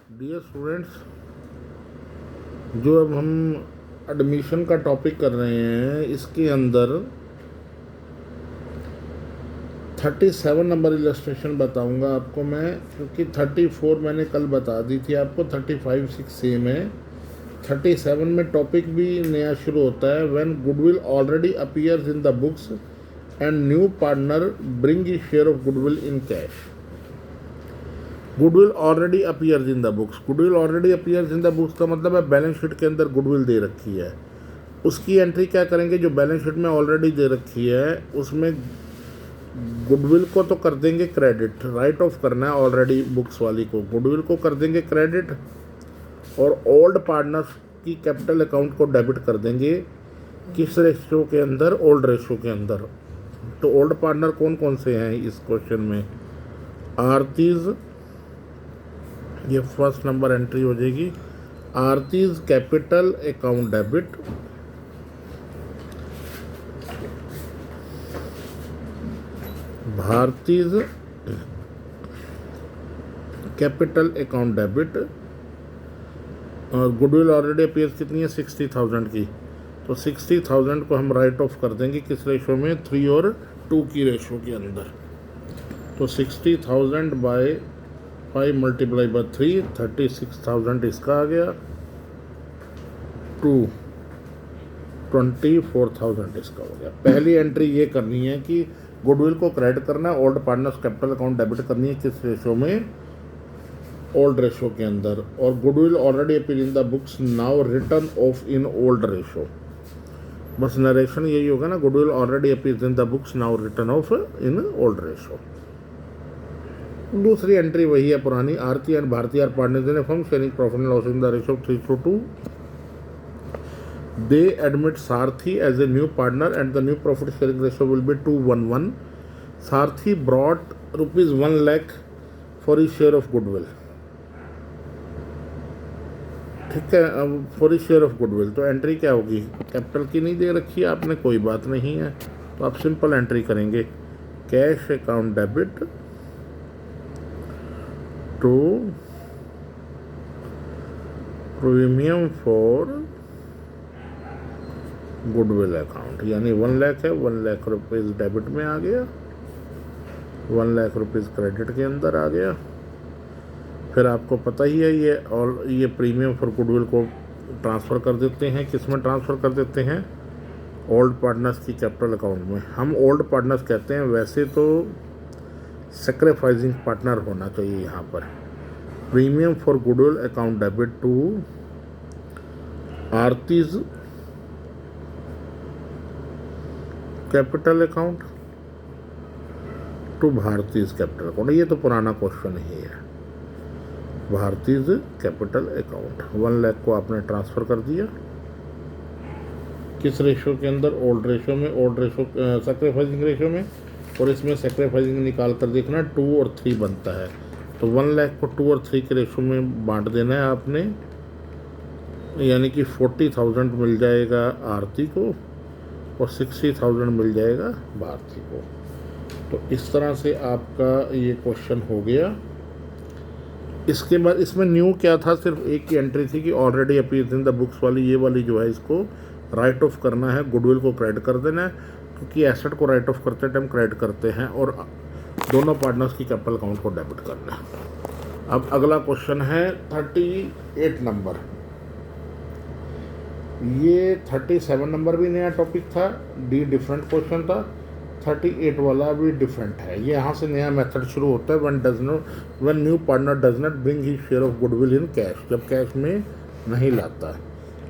Dear students, जो अब हम एडमिशन का टॉपिक कर रहे हैं इसके अंदर 37 नंबर इलस्ट्रेशन बताऊंगा आपको मैं, क्योंकि 34 मैंने कल बता दी थी आपको, 35 6 सेम है। 37 में टॉपिक भी नया शुरू होता है। When goodwill already appears in the books and new partner bring E share of goodwill in cash. Goodwill already appears in the books, goodwill already appears in the books का मतलब है बैलेंस शीट के अंदर goodwill दे रखी है, उसकी entry क्या करेंगे? जो बैलेंस शीट में ऑलरेडी दे रखी है उसमें गुडविल को तो कर देंगे क्रेडिट, राइट ऑफ करना है ऑलरेडी बुक्स वाली को, गुडविल को कर देंगे क्रेडिट और ओल्ड पार्टनर्स की कैपिटल अकाउंट को डेबिट कर देंगे। किस रेशियो के अंदर? ओल्ड रेशियो के अंदर। तो ओल्ड पार्टनर कौन कौन से हैं इस क्वेश्चन में? आरतीज, ये फर्स्ट नंबर एंट्री हो जाएगी। Aarti's capital account debit, Bharti's capital account debit, और गुडविल ऑलरेडी अपीयर्स कितनी है? 60,000 की। तो 60,000 को हम राइट ऑफ कर देंगे किस रेशो में? 3 और 2 की रेशो के अंदर। तो 60,000 बाय 5 मल्टीप्लाई बाय 3, 36,000 इसका आ गया, 2 24,000 इसका हो गया। पहली एंट्री ये करनी है कि गुडविल को क्रेडिट करना है, old partners capital account debit करनी है किस रेशो में? ओल्ड रेशो के अंदर। और goodwill already appear in the books now written off in old ratio. बस नरेशन यही होगा ना, goodwill already appear in the books now written off in old ratio. दूसरी एंट्री वही है पुरानी। Aarti and Bharti are partners in a firm sharing profit and loss in the ratio 3:2। They admit Sarthi as a new partner and the new profit sharing ratio will be 2:1:1. Sarthi brought rupees 1 lakh for his share of goodwill. ठीक है, अब for his share of goodwill तो entry क्या होगी? Capital की नहीं दे रखी है आपने, कोई बात नहीं है, तो आप सिंपल एंट्री करेंगे, cash account debit to premium for goodwill account, यानी 1 लाख है, 1 लाख रुपीज़ डेबिट में आ गया, 1 लाख रुपीज़ क्रेडिट के अंदर आ गया। फिर आपको पता ही है ये, और ये प्रीमियम फॉर गुडविल को ट्रांसफ़र कर देते हैं, किस में ट्रांसफ़र कर देते हैं? ओल्ड पार्टनर्स की कैपिटल अकाउंट में। हम ओल्ड पार्टनर्स कहते हैं, वैसे तो सेक्रीफाइसिंग पार्टनर होना चाहिए यहाँ पर। Premium for goodwill account debit to Aarti's capital account to Bharti's capital account. ये तो पुराना क्वेश्चन ही है। भारतीज कैपिटल अकाउंट 1 लाख को आपने ट्रांसफ़र कर दिया किस रेशो के अंदर? ओल्ड रेशो में, ओल्ड रेशो सेक्रीफाइसिंग रेशो में। और इसमें सेक्रीफाइसिंग निकाल कर देखना, 2 और 3 बनता है, तो 1 लाख को 2 और 3 के रेशो में बांट देना है आपने, यानी कि 40,000 मिल जाएगा आरती को और 60,000 मिल जाएगा भारती को। तो इस तरह से आपका ये क्वेश्चन हो गया। इसके बाद इसमें न्यू क्या था? सिर्फ एक की एंट्री थी कि already appears in the books वाली, ये वाली जो है इसको राइट ऑफ करना है, गुडविल को क्रेडिट कर देना है, क्योंकि एसेट को राइट ऑफ करते टाइम क्रेडिट करते हैं, और दोनों पार्टनर्स की कैपिटल अकाउंट को डेबिट करना है। अब अगला क्वेश्चन है 38 नंबर। ये 37 नंबर भी नया टॉपिक था, डी डिफरेंट क्वेश्चन था, 38 वाला भी डिफरेंट है। ये यहाँ से नया मेथड शुरू होता है। When new partner does not bring his share of goodwill in cash, जब कैश में नहीं लाता है।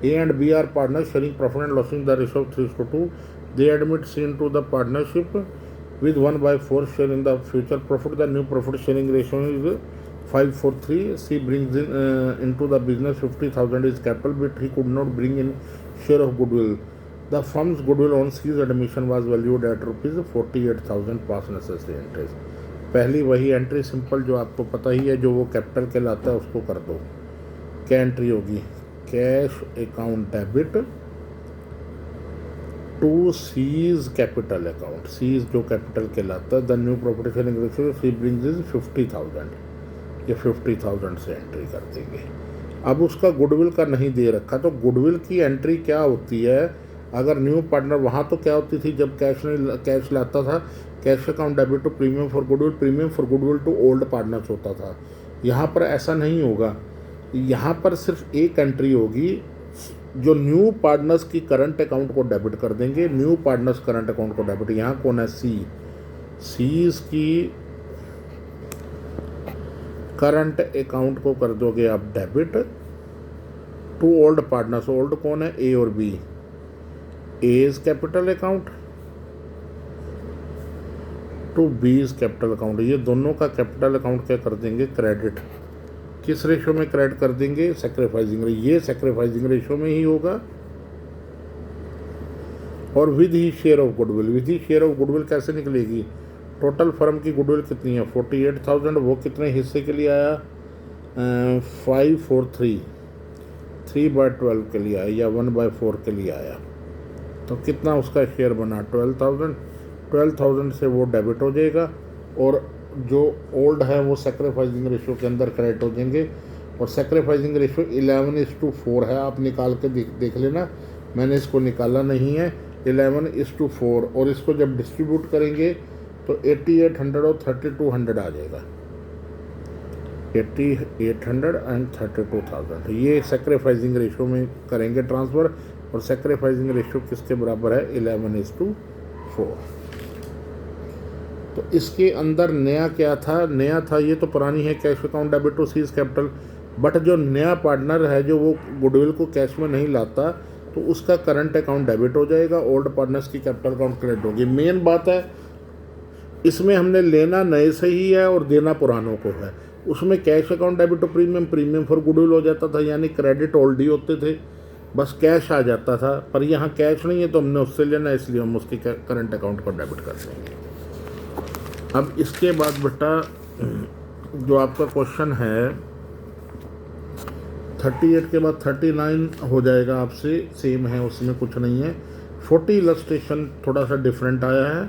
A and B are partner sharing profit and loss in the ratio of 3:2। They admit C into the partnership with 1/4 share in the future profit. The new profit sharing ratio is 5:3. C brings into the business 50,000 is capital, but he could not bring in share of goodwill. The firm's goodwill on C's admission was valued at rupees 48,000 past necessary entries. पहली वही entry simple जो आपको पता ही है, जो वो capital कहलाता है, उसको कर दो। क्या एंट्री होगी? Cash account debit to C's capital account, C's जो कैपिटल कहलाता है। The new property sharing ratio C brings is 50,000, ये 50,000 से एंट्री कर देंगे। अब उसका गुडविल का नहीं दे रखा, तो गुडविल की एंट्री क्या होती है, अगर न्यू पार्टनर, वहाँ तो क्या होती थी जब कैश लाता था, cash account debit to premium for goodwill, premium for goodwill to old partners होता था। यहाँ पर ऐसा नहीं होगा, यहाँ पर सिर्फ एक एंट्री होगी, जो न्यू पार्टनर्स की करंट अकाउंट को डेबिट कर देंगे, न्यू पार्टनर्स करंट अकाउंट को डेबिट। यहाँ कौन है, सीज की करंट अकाउंट को कर दोगे आप debit to old partners. Old कौन है, ए और B. A's capital account to B's capital account, ये दोनों का कैपिटल अकाउंट क्या कर देंगे, क्रेडिट। किस रेशो में क्रेडिट कर देंगे, सैक्रिफाइसिंग रेशो। ये सैक्रिफाइसिंग रेशो में ही होगा। और with he share of goodwill, with he share of goodwill कैसे निकलेगी, टोटल फर्म की गुडविल कितनी है 48,000, वो कितने हिस्से के लिए आया 543, 3/12 के लिए आया या 1/4 के लिए आया, तो कितना उसका शेयर बना 12,000 से वो डेबिट हो जाएगा, और जो ओल्ड है वो सैक्रिफाइसिंग रेशो के अंदर क्रेडिट हो जाएंगे। और सैक्रिफाइसिंग रेशो 11:4 है, आप निकाल के देख लेना, मैंने इसको निकाला नहीं है, 11:4, और इसको जब डिस्ट्रीब्यूट करेंगे तो 8800 और 3200 आ जाएगा, 8800 एंड 32,000। ये सैक्रिफाइसिंग रेशो में करेंगे ट्रांसफ़र, और सैक्रिफाइसिंग रेशो किसके बराबर है, 11:4। तो इसके अंदर नया क्या था, नया था, ये तो पुरानी है, cash account debit to C's capital, but जो नया पार्टनर है जो वो गुडविल को कैश में नहीं लाता, तो उसका करंट अकाउंट डेबिट हो जाएगा, ओल्ड पार्टनर्स की कैपिटल अकाउंट क्रेडिट होगी। मेन बात है इसमें हमने लेना नए से ही है और देना पुरानों को है। उसमें cash account debit to premium, premium for goodwill हो जाता था, यानी क्रेडिट ओल्ड ही होते थे, बस कैश आ जाता था। पर यहाँ कैश नहीं है तो हमने उससे लेना, इसलिए हम उसके करंट अकाउंट को डेबिट कर देंगे। अब इसके बाद बेटा जो आपका क्वेश्चन है 38 के बाद 39 हो जाएगा आपसे, सेम है, उसमें कुछ नहीं है। 40 इलस्ट्रेशन थोड़ा सा डिफरेंट आया है,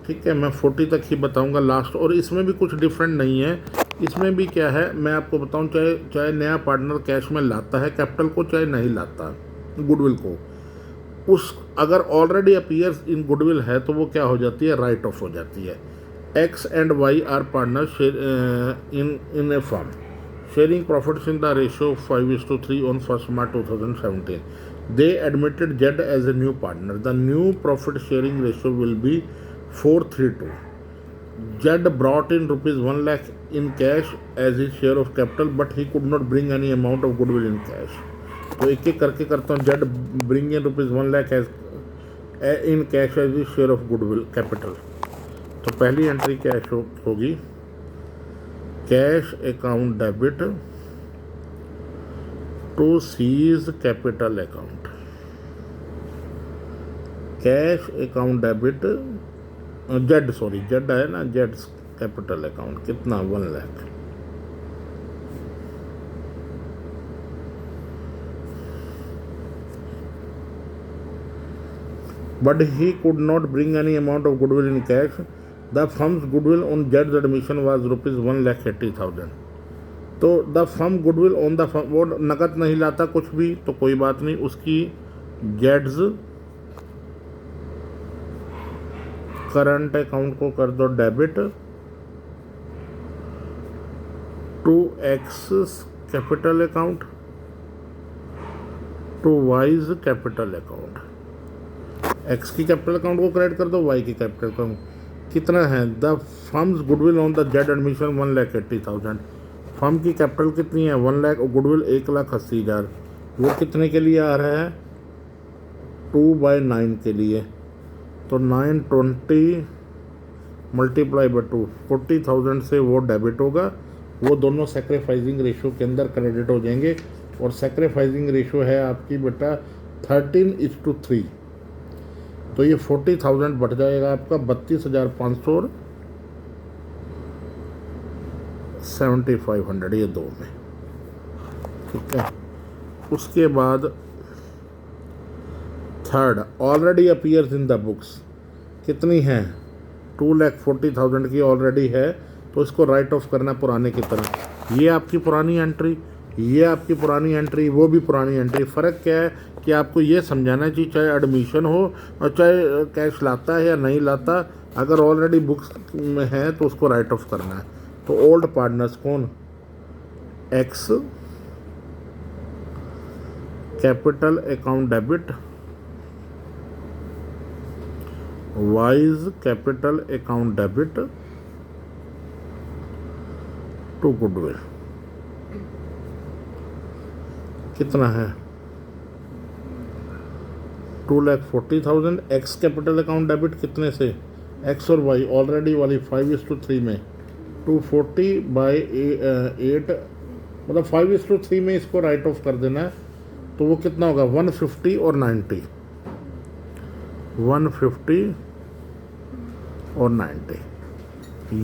ठीक है, मैं 40 तक ही बताऊंगा लास्ट, और इसमें भी कुछ डिफरेंट नहीं है। इसमें भी क्या है मैं आपको बताऊं, चाहे नया पार्टनर कैश में लाता है कैपिटल को, चाहे नहीं लाता गुडविल को, उस अगर ऑलरेडी अपीयर्स इन गुडविल है तो वो क्या हो जाती है, राइट ऑफ हो जाती है। X and Y are partners in a firm, sharing profits in the ratio 5:3 on 1st March 2017. They admitted Z as a new partner. The new profit sharing ratio will be 4:3:2. Z brought in ₹1 lakh in cash as his share of capital, but he could not bring any amount of goodwill in cash. तो एक एक करके करता हूँ। Z bring in ₹1 lakh as in cash as his share of goodwill capital. तो पहली entry क्या होगी, cash account debit to C's capital account, cash account debit Z है ना, जेड कैपिटल अकाउंट कितना 1 lakh, but he could not bring any amount of goodwill in cash. The firm's goodwill on Zed's admission was ₹1,80,000. तो the firm goodwill on the firm, वो नकद नहीं लाता कुछ भी, तो कोई बात नहीं, उसकी जेड्स करंट अकाउंट को कर दो debit to X capital account to Y's capital account. X की कैपिटल अकाउंट को क्रेडिट कर दो, वाई की कैपिटल अकाउंट कितना है, the firm's goodwill on the Z admission 1,80,000। Firm की कैपिटल कितनी है 1 लाख, और गुडविल 1,80,000, वो कितने के लिए आ रहा है 2/9 के लिए, तो 920 मल्टीप्लाई बाय 2, 40,000 से वो डेबिट होगा, वो दोनों सैक्रिफाइसिंग रेशो के अंदर क्रेडिट हो जाएंगे। और सैक्रिफाइसिंग रेशो है आपकी बेटा 13:3, तो ये 40,000 बढ़ जाएगा आपका 32,500 और 7,500, ये दो में, ठीक है। उसके बाद third, already appears in the books, कितनी है 2,40,000 की ऑलरेडी है, तो इसको राइट ऑफ करना पुराने की तरह। ये आपकी पुरानी एंट्री, ये आपकी पुरानी एंट्री, वो भी पुरानी एंट्री। फ़र्क क्या है कि आपको ये समझाना चाहिए, चाहे एडमिशन हो और चाहे कैश लाता है या नहीं लाता, अगर ऑलरेडी बुक्स में है तो उसको राइट ऑफ करना है। तो ओल्ड पार्टनर्स कौन, X capital account debit, Y's capital account debit to goodwill. कितना है, 2,40,000। एक्स कैपिटल अकाउंट डेबिट कितने से, एक्स और वाई ऑलरेडी वाली 5:3 में, 240/8 मतलब 5:3 में इसको राइट ऑफ कर देना है। तो वो कितना होगा, 150 और 90, 150 और 90।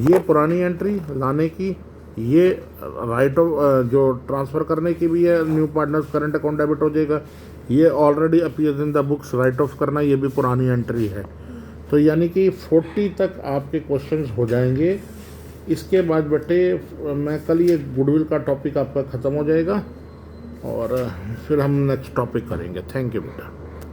ये पुरानी एंट्री लाने की, ये राइट ऑफ जो ट्रांसफ़र करने की भी है, new partners current account debit हो जाएगा। ये already appears in the books right of करना, ये भी पुरानी एंट्री है। तो यानी कि 40 तक आपके क्वेश्चंस हो जाएंगे। इसके बाद बेटे मैं कल ये गुडविल का टॉपिक आपका ख़त्म हो जाएगा और फिर हम नेक्स्ट टॉपिक करेंगे। थैंक यू बेटा।